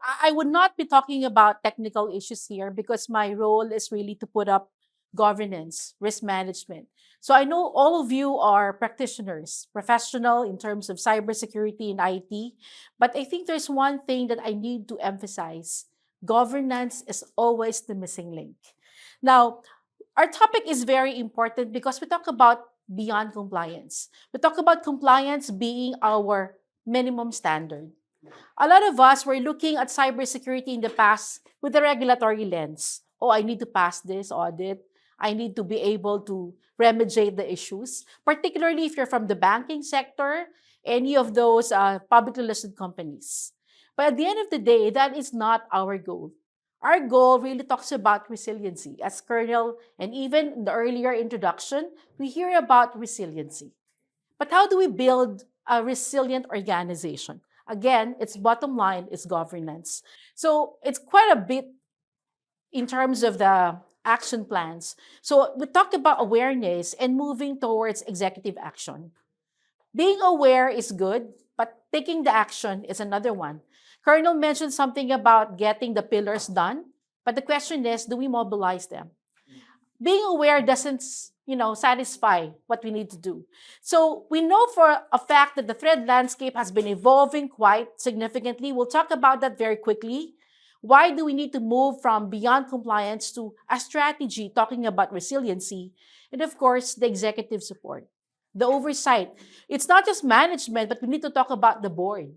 I would not be talking about technical issues here because my role is really to put up governance, risk management. So I know all of you are practitioners, professional in terms of cybersecurity and IT, but I think there's one thing that I need to emphasize. Governance is always the missing link. Now, our topic is very important because we talk about beyond compliance. We talk about compliance being our minimum standard. A lot of us were looking at cybersecurity in the past with a regulatory lens. Oh, I need to pass this audit. I need to be able to remediate the issues, particularly if you're from the banking sector, any of those publicly listed companies. But at the end of the day, that is not our goal. Our goal really talks about resiliency. As Colonel, and even in the earlier introduction, we hear about resiliency. But how do we build a resilient organization? Again, its bottom line is governance. So it's quite a bit in terms of the action plans. So we talked about awareness and moving towards executive action. Being aware is good, but taking the action is another one. Colonel mentioned something about getting the pillars done, but the question is, do we mobilize them? Being aware doesn't, satisfy what we need to do. So we know for a fact that the threat landscape has been evolving quite significantly. We'll talk about that very quickly. Why do we need to move from beyond compliance to a strategy talking about resiliency? And of course, the executive support, the oversight. It's not just management, but we need to talk about the board.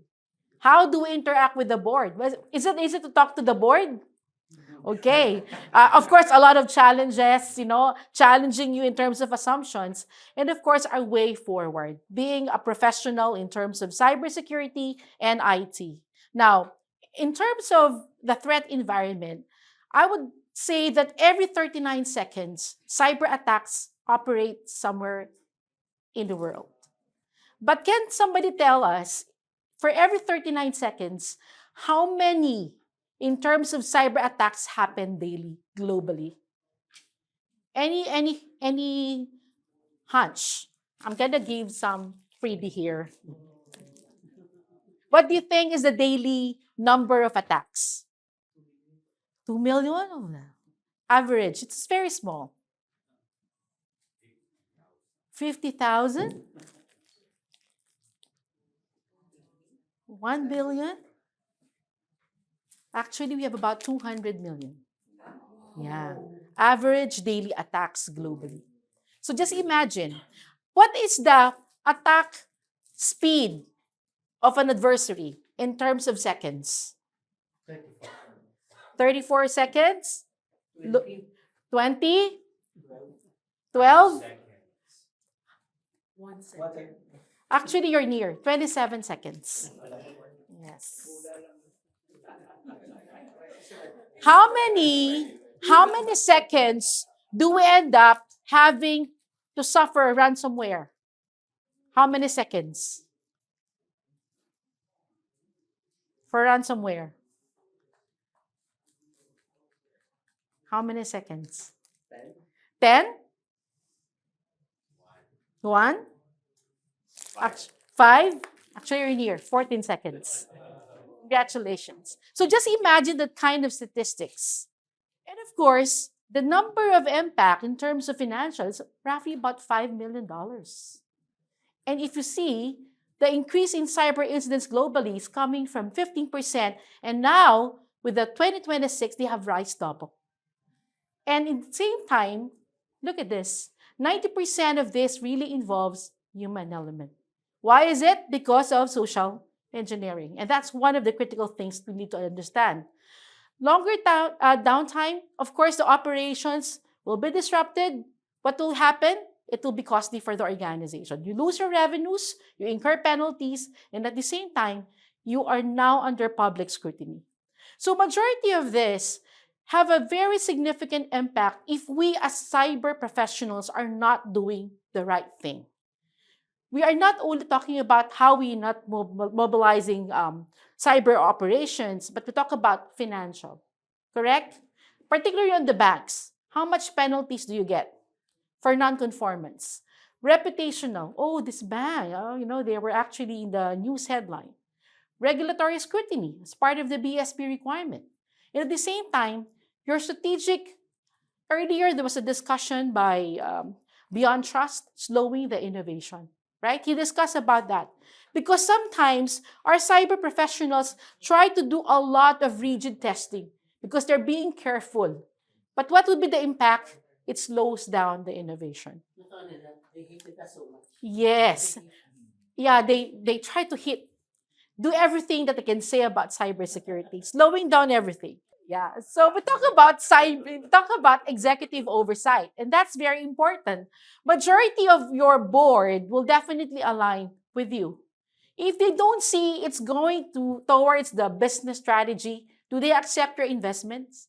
How do we interact with the board? Is it easy to talk to the board? Okay. Of course, a lot of challenges, challenging you in terms of assumptions. And of course, our way forward, being a professional in terms of cybersecurity and IT. Now, in terms of the threat environment, I would say that every 39 seconds, cyber attacks operate somewhere in the world. But can somebody tell us, for every 39 seconds, how many in terms of cyber attacks happen daily, globally? Any hunch? I'm gonna give some freebie here. What do you think is the daily number of attacks? 2 million? Average, it's very small. 50,000? 1 billion? Actually, we have about 200 million. Yeah. Average daily attacks globally. So just imagine, what is the attack speed of an adversary in terms of seconds? 34 seconds? 20? 12? 1 second. Actually, you're near. 27 seconds. Yes. How many seconds do we end up having to suffer ransomware? How many seconds for ransomware? How many seconds? 10? 1? 5? Actually, you're near. 14 seconds. Congratulations. So just imagine that kind of statistics. And of course, the number of impact in terms of financials, roughly about $5 million. And if you see, the increase in cyber incidents globally is coming from 15%, and now with the 2026, they have rise double. And at the same time, look at this, 90% of this really involves human element. Why is it? Because of social engineering. And that's one of the critical things we need to understand. Longer downtime, of course, the operations will be disrupted. What will happen? It will be costly for the organization. You lose your revenues, you incur penalties, and at the same time, you are now under public scrutiny. So majority of this have a very significant impact if we as cyber professionals are not doing the right thing. We are not only talking about how we not mobilizing cyber operations, but we talk about financial, correct? Particularly on the banks. How much penalties do you get for non-conformance? Reputational. Oh, this bank, they were actually in the news headline. regulatory scrutiny as part of the BSP requirement. And at the same time, your strategic, earlier there was a discussion by Beyond Trust, slowing the innovation, right? He discussed about that. Because sometimes our cyber professionals try to do a lot of rigid testing because they're being careful. But what would be the impact? It slows down the innovation. Yes. Yeah, they try to do everything that they can say about cybersecurity, slowing down everything. Yeah. So we talk about executive oversight, and that's very important. Majority of your board will definitely align with you. If they don't see it's going towards the business strategy, do they accept your investments?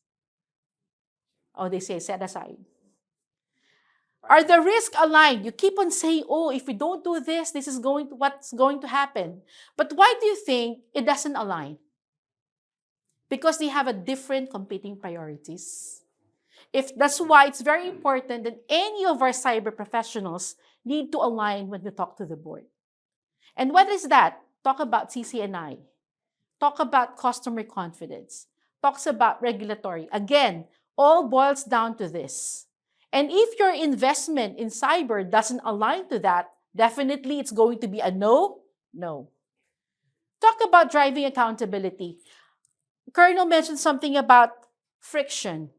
Or they say set aside. Are the risks aligned? You keep on saying, oh, if we don't do this, this is what's going to happen. But why do you think it doesn't align? Because they have a different competing priorities. If that's why it's very important that any of our cyber professionals need to align when we talk to the board. And what is that? Talk about CCNI. Talk about customer confidence. Talks about regulatory. Again, all boils down to this. And if your investment in cyber doesn't align to that, definitely it's going to be a no. Talk about driving accountability. Colonel mentioned something about friction.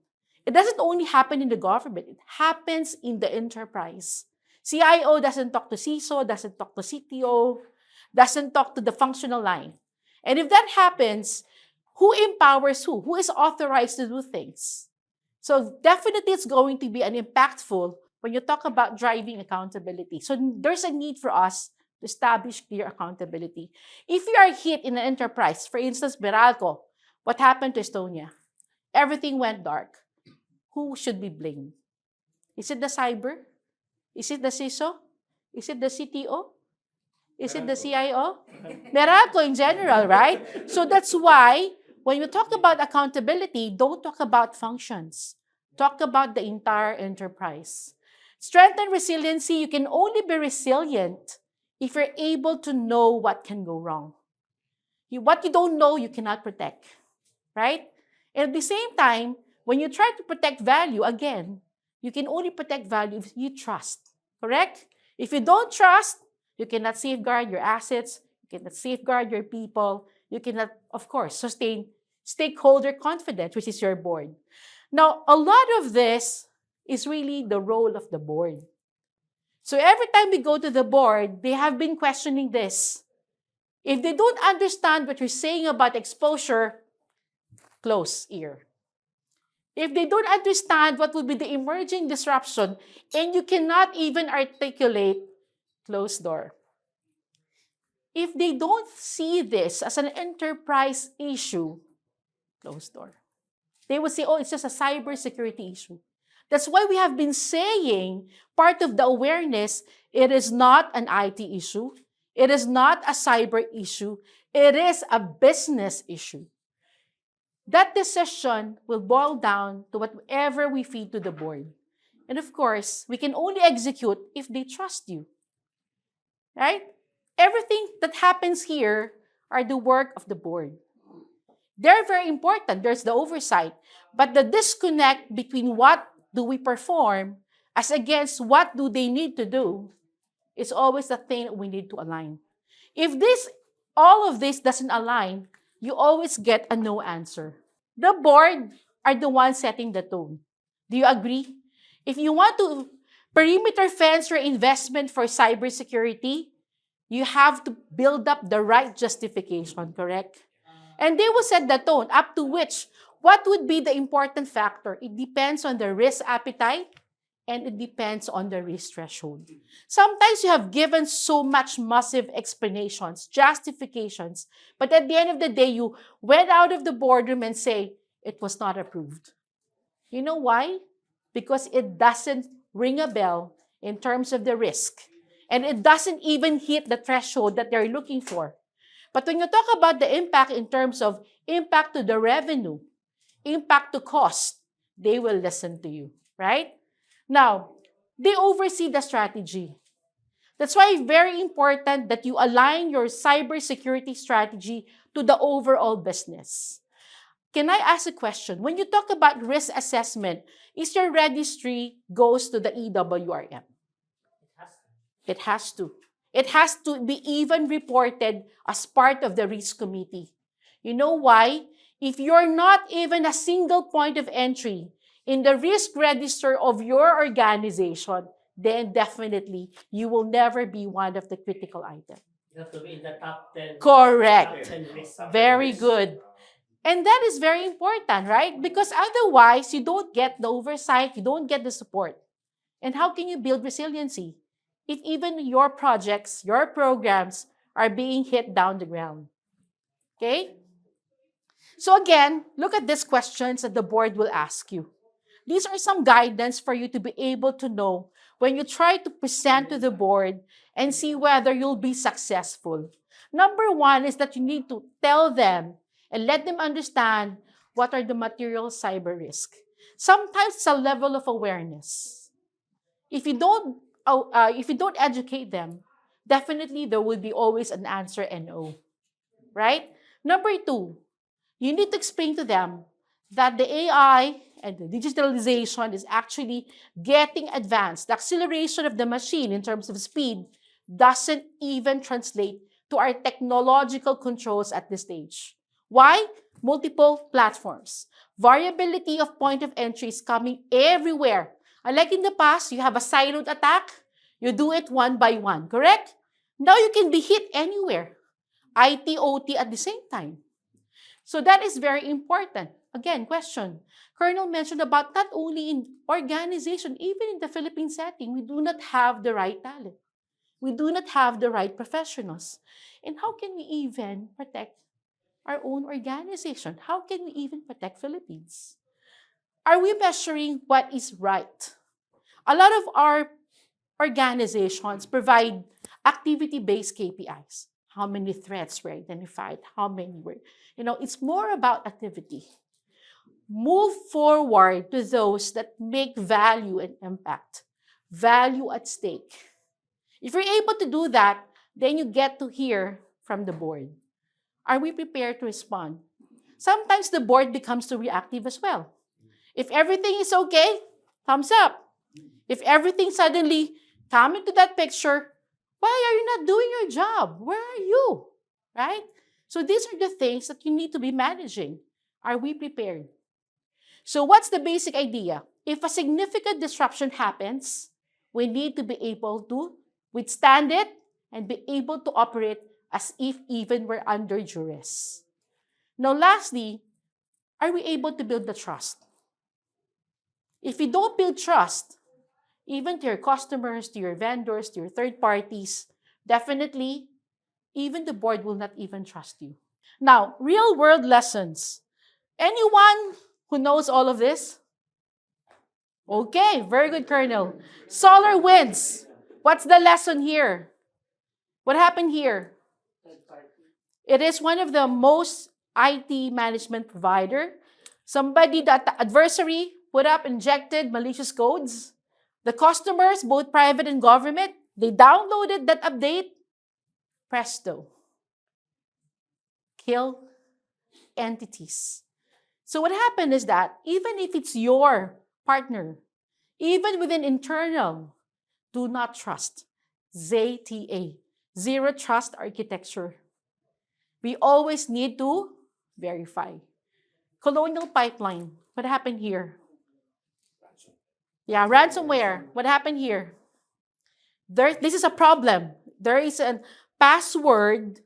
It doesn't only happen in the government, it happens in the enterprise. CIO doesn't talk to CISO, doesn't talk to CTO, doesn't talk to the functional line. And if that happens, who empowers who? Who is authorized to do things? So definitely it's going to be an impactful when you talk about driving accountability. So there's a need for us to establish clear accountability. If you are hit in an enterprise, for instance, Meralco, what happened to Estonia? Everything went dark. Who should be blamed? Is it the cyber? Is it the CISO? Is it the CTO? Is it the CIO? Meralco in general, right? So that's why when you talk about accountability, don't talk about functions. Talk about the entire enterprise. Strength and resiliency, you can only be resilient if you're able to know what can go wrong. What you don't know, you cannot protect, right? And at the same time, when you try to protect value, again, you can only protect value if you trust, correct? If you don't trust, you cannot safeguard your assets, you cannot safeguard your people, you cannot, of course, sustain stakeholder confidence, which is your board. Now, a lot of this is really the role of the board. So every time we go to the board, they have been questioning this. If they don't understand what you're saying about exposure, close ear. If they don't understand what will be the emerging disruption and you cannot even articulate, closed door. If they don't see this as an enterprise issue, closed door. They will say, oh, it's just a cybersecurity issue. That's why we have been saying part of the awareness, it is not an IT issue. It is not a cyber issue. It is a business issue. That decision will boil down to whatever we feed to the board. And of course, we can only execute if they trust you. Right? Everything that happens here are the work of the board. They're very important. There's the oversight. But the disconnect between what do we perform as against what do they need to do is always the thing that we need to align. If all of this doesn't align, you always get a no answer. The board are the ones setting the tone. Do you agree? If you want to perimeter fence your investment for cybersecurity, you have to build up the right justification, correct? And they will set the tone, up to which, what would be the important factor? It depends on the risk appetite, and it depends on the risk threshold. Sometimes you have given so much massive explanations, justifications, but at the end of the day, you went out of the boardroom and say, it was not approved. You know why? Because it doesn't ring a bell in terms of the risk. And it doesn't even hit the threshold that they're looking for. But when you talk about the impact in terms of impact to the revenue, impact to cost, they will listen to you, right? Now, they oversee the strategy. That's why it's very important that you align your cybersecurity strategy to the overall business. Can I ask a question? When you talk about risk assessment, is your registry goes to the EWRM? It has to. It has to be even reported as part of the risk committee. You know why? If you're not even a single point of entry in the risk register of your organization, then definitely you will never be one of the critical items. You have to be in the top 10. Correct. Top 10 risk. Very good. And that is very important, right? Because otherwise, you don't get the oversight, you don't get the support. And how can you build resiliency if even your projects, your programs are being hit down the ground? Okay? So again, look at these questions that the board will ask you. These are some guidance for you to be able to know when you try to present to the board and see whether you'll be successful. Number one is that you need to tell them and let them understand what are the material cyber risk. Sometimes it's a level of awareness. If you don't educate them, definitely there will be always an answer no, right? Number two, you need to explain to them that the AI and the digitalization is actually getting advanced. The acceleration of the machine in terms of speed doesn't even translate to our technological controls at this stage. Why? Multiple platforms. Variability of point of entry is coming everywhere. Unlike in the past, you have a siloed attack, you do it one by one, correct? Now you can be hit anywhere. IT, OT at the same time. So that is very important. Again, question. Colonel mentioned about not only in organization, even in the Philippine setting, we do not have the right talent. We do not have the right professionals. And how can we even protect our own organization? How can we even protect Philippines? Are we measuring what is right? A lot of our organizations provide activity-based KPIs. How many threats were identified? How many were, it's more about activity. Move forward to those that make value and impact, value at stake. If you're able to do that, then you get to hear from the board. Are we prepared to respond? Sometimes the board becomes too reactive as well. If everything is okay, thumbs up. If everything suddenly come into that picture, why are you not doing your job? Where are you? Right? So these are the things that you need to be managing. Are we prepared? So what's the basic idea? If a significant disruption happens, we need to be able to withstand it and be able to operate as if even we're under duress. Now, lastly, are we able to build the trust? If you don't build trust, even to your customers, to your vendors, to your third parties, definitely, even the board will not even trust you. Now, real-world lessons. Anyone who knows all of this? Okay, very good, Colonel. Solar winds. What's the lesson here? What happened here? It is one of the most IT management provider. Somebody that the adversary put up injected malicious codes. The customers, both private and government, they downloaded that update. Presto. Kill entities. So what happened is that even if it's your partner, even within internal, do not trust. ZTA, Zero Trust Architecture. We always need to verify. Colonial Pipeline, what happened here? Yeah, ransomware, what happened here? This is a problem. There is a password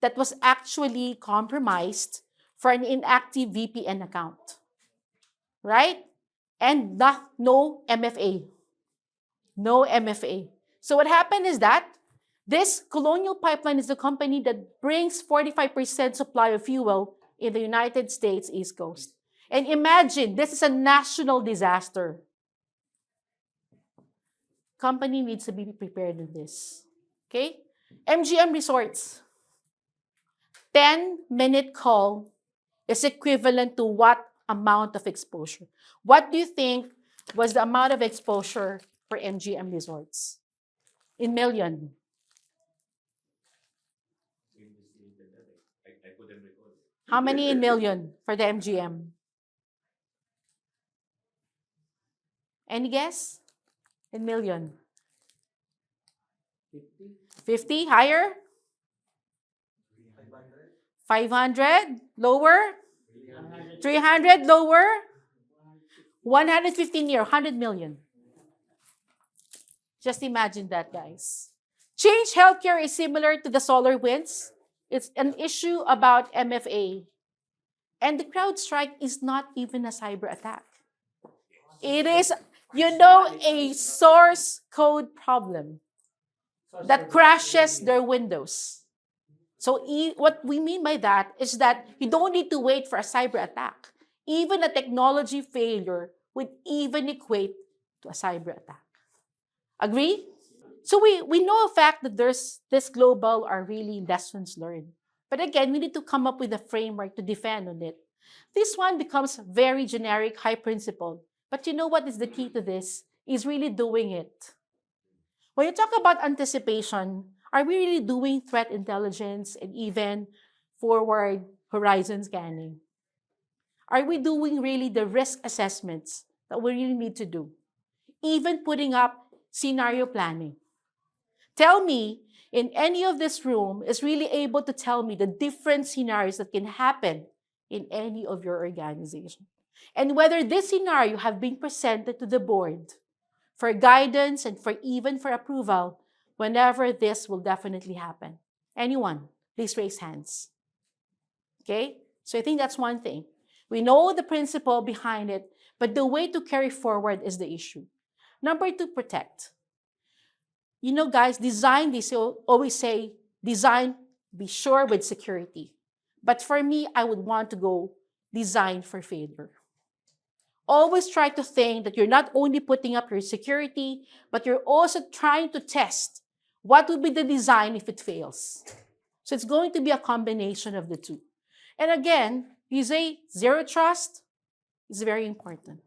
that was actually compromised for an inactive VPN account, right? And no MFA. No MFA. So what happened is that this Colonial Pipeline is the company that brings 45% supply of fuel in the United States East Coast. And imagine, this is a national disaster. Company needs to be prepared with this. Okay? MGM Resorts. 10-minute call is equivalent to what amount of exposure? What do you think was the amount of exposure for MGM Resorts? In million. How many in million for the MGM? Any guess? In million. 50? 50? Higher? 500? Lower? 300? Lower? 115 year, 100 million. Just imagine that, guys. Change Healthcare is similar to the solar winds. It's an issue about MFA. And the CrowdStrike is not even a cyber attack. It is, a source code problem that crashes their Windows. So what we mean by that is that you don't need to wait for a cyber attack. Even a technology failure would even equate to a cyber attack. Agree? So we know a fact that there's this global are really lessons learned. But again, we need to come up with a framework to defend on it. This one becomes very generic, high principle. But you know what is the key to this? Is really doing it. When you talk about anticipation, are we really doing threat intelligence and even forward horizon scanning? Are we doing really the risk assessments that we really need to do? Even putting up scenario planning. Tell me, in any of this room is really able to tell me the different scenarios that can happen in any of your organization. And whether this scenario have been presented to the board for guidance and for even for approval whenever this will definitely happen. Anyone, please raise hands. Okay? So I think that's one thing. We know the principle behind it, but the way to carry forward is the issue. Number two, protect. Guys, design, they always say, design, be sure with security. But for me, I would want to go design for failure. Always try to think that you're not only putting up your security, but you're also trying to test what would be the design if it fails. So it's going to be a combination of the two. And again, you say zero trust is very important.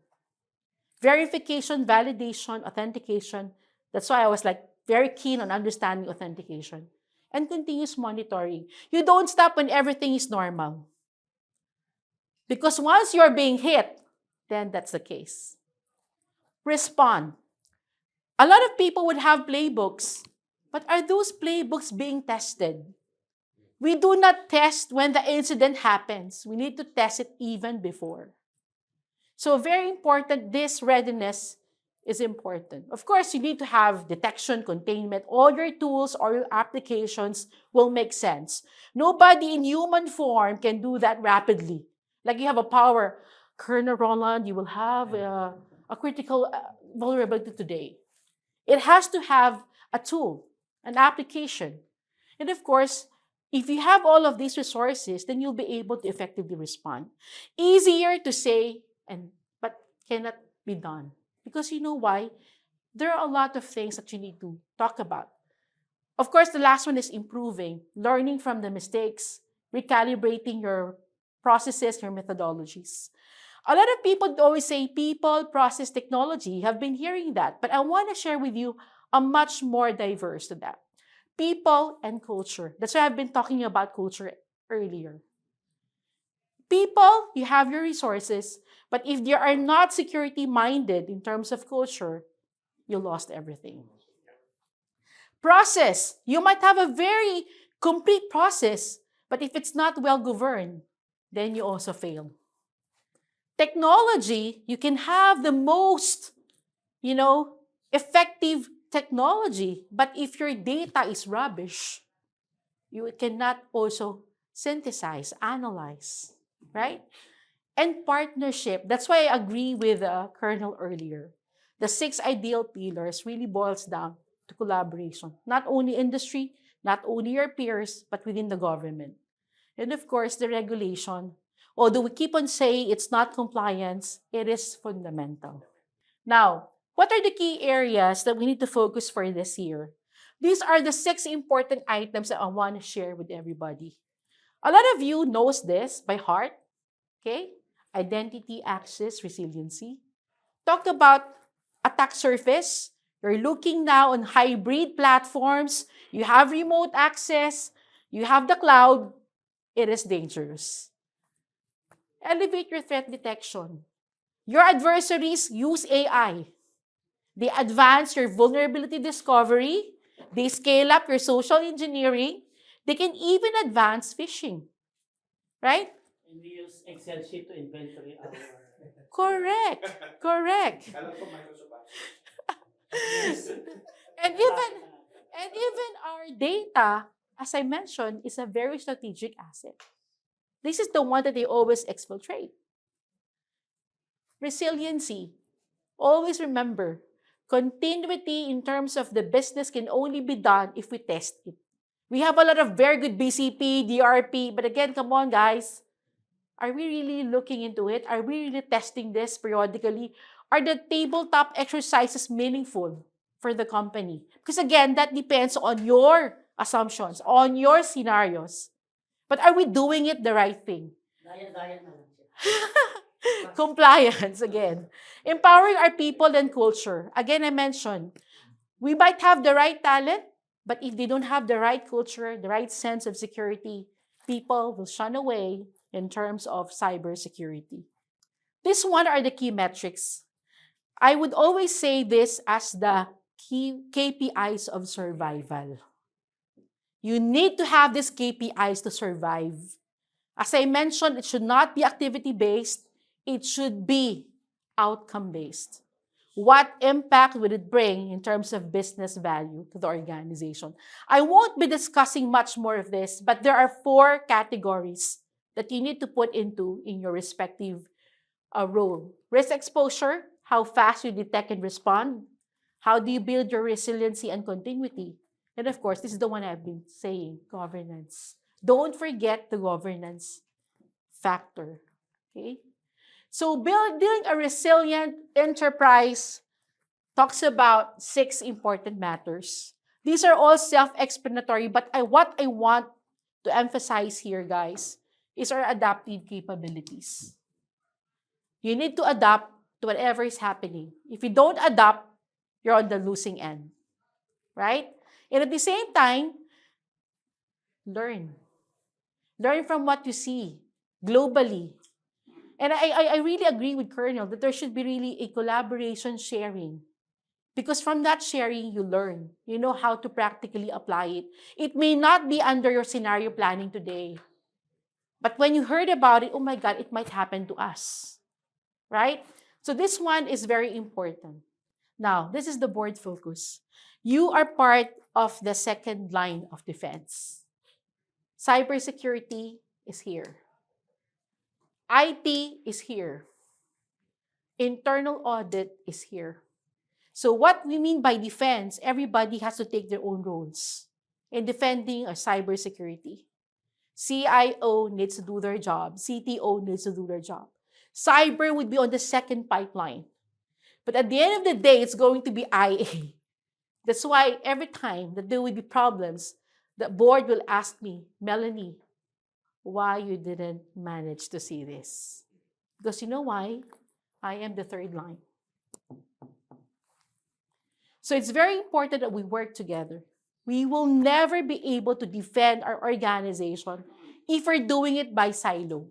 Verification, validation, authentication. That's why I was very keen on understanding authentication. And continuous monitoring. You don't stop when everything is normal. Because once you're being hit, then that's the case. Respond. A lot of people would have playbooks, but are those playbooks being tested? We do not test when the incident happens. We need to test it even before. So very important, this readiness is important. Of course, you need to have detection, containment. All your tools or your applications will make sense. Nobody in human form can do that rapidly. Like you have a power kernel, Roland, you will have a critical vulnerability today. It has to have a tool, an application. And of course, if you have all of these resources, then you'll be able to effectively respond. Easier to say, but cannot be done. Because you know why? There are a lot of things that you need to talk about. Of course, the last one is improving, learning from the mistakes, recalibrating your processes, your methodologies. A lot of people always say people, process, technology. You have been hearing that. But I want to share with you a much more diverse to that. People and culture. That's why I've been talking about culture earlier. People, you have your resources, but if they are not security-minded in terms of culture, you lost everything. Process. You might have a very complete process, but if it's not well-governed, then you also fail. Technology, you can have the most, effective technology, but if your data is rubbish, you cannot also synthesize, analyze, right? And partnership. That's why I agree with Colonel earlier. The 6 ideal pillars really boils down to collaboration. Not only industry, not only your peers, but within the government. And of course, the regulation. Although we keep on saying it's not compliance, it is fundamental. Now, what are the key areas that we need to focus for this year? These are the 6 important items that I want to share with everybody. A lot of you knows this by heart, okay? Identity, access, resiliency. Talk about attack surface. You're looking now on hybrid platforms. You have remote access. You have the cloud. It is dangerous. Elevate your threat detection. Your adversaries use AI. They advance your vulnerability discovery. They scale up your social engineering. They can even advance phishing, right? And we use Excel sheet to inventory our. Correct. Correct. Alam ko Microsoft. And even our data, as I mentioned, is a very strategic asset. This is the one that they always exfiltrate. Resiliency. Always remember, continuity in terms of the business can only be done if we test it. We have a lot of very good BCP, DRP, but again, come on, guys. Are we really looking into it? Are we really testing this periodically? Are the tabletop exercises meaningful for the company? Because again, that depends on your assumptions, on your scenarios. But are we doing it the right thing? Daya na lang siya. Compliance, again. Empowering our people and culture. Again, I mentioned, we might have the right talent, but if they don't have the right culture, the right sense of security, people will shun away in terms of cybersecurity. These one are the key metrics. I would always say this as the key KPIs of survival. You need to have these KPIs to survive. As I mentioned, it should not be activity-based. It should be outcome-based. What impact would it bring in terms of business value to the organization? I won't be discussing much more of this, but there are 4 categories that you need to put into in your respective role. Risk exposure, how fast you detect and respond. How do you build your resiliency and continuity? And of course, this is the one I've been saying, governance. Don't forget the governance factor. Okay? So building a resilient enterprise talks about 6 important matters. These are all self-explanatory, but what I want to emphasize here, guys, is our adaptive capabilities. You need to adapt to whatever is happening. If you don't adapt, you're on the losing end. Right? And at the same time, learn. Learn from what you see globally. And I really agree with Colonel that there should be really a collaboration sharing. Because from that sharing, you learn. You know how to practically apply it. It may not be under your scenario planning today. But when you heard about it, oh my God, it might happen to us. Right? So this one is very important. Now, this is the board focus. You are part of the second line of defense. Cybersecurity is here. IT is here. Internal audit is here. So what we mean by defense, everybody has to take their own roles in defending our cybersecurity. CIO needs to do their job. CTO needs to do their job. Cyber would be on the second pipeline. But at the end of the day, it's going to be IA. That's why every time that there will be problems, the board will ask me, Melanie, why you didn't manage to see this? Because you know why? I am the third line. So it's very important that we work together. We will never be able to defend our organization if we're doing it by silo.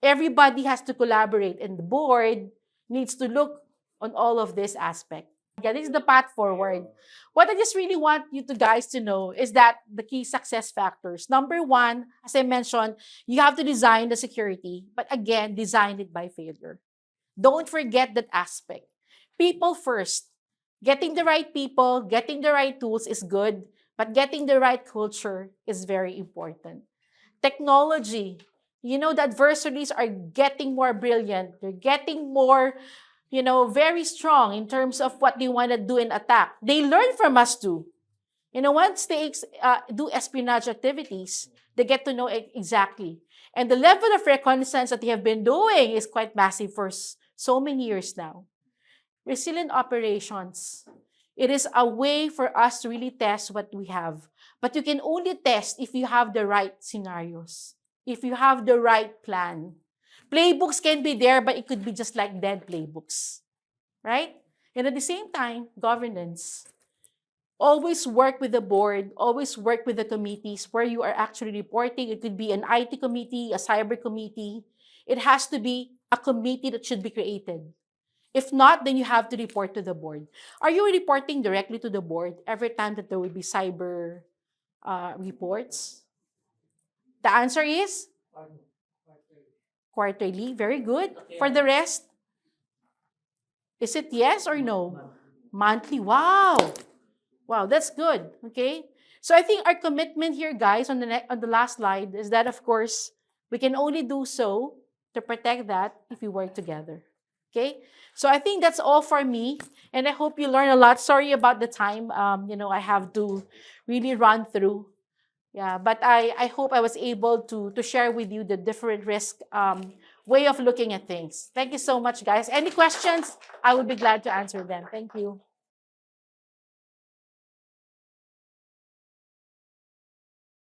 Everybody has to collaborate, and the board needs to look on all of this aspect. Yeah, this is the path forward. What I just really want you guys to know is that the key success factors. Number 1, as I mentioned, you have to design the security, but again, design it by failure. Don't forget that aspect. People first. Getting the right people, getting the right tools is good, but getting the right culture is very important. Technology. You know, the adversaries are getting more brilliant. They're getting more, very strong in terms of what they want to do and attack. They learn from us too. Once they do espionage activities, they get to know exactly. And the level of reconnaissance that they have been doing is quite massive for so many years now. Resilient operations. It is a way for us to really test what we have. But you can only test if you have the right scenarios, if you have the right plan. Playbooks can be there, but it could be just like dead playbooks, right? And at the same time, governance. Always work with the board, always work with the committees where you are actually reporting. It could be an IT committee, a cyber committee. it has to be a committee that should be created. If not, then you have to report to the board. Are you reporting directly to the board every time that there will be cyber reports? The answer is quarterly. Very good. For the rest, is it yes or no? Monthly. Wow. Wow, that's good. Okay. So I think our commitment here, guys, on the last slide is that, of course, we can only do so to protect that if we work together. Okay. So I think that's all for me, and I hope you learn a lot. Sorry about the time. I have to really run through. Yeah, but I hope I was able to share with you the different risk way of looking at things. Thank you so much, guys. Any questions? I would be glad to answer them. Thank you.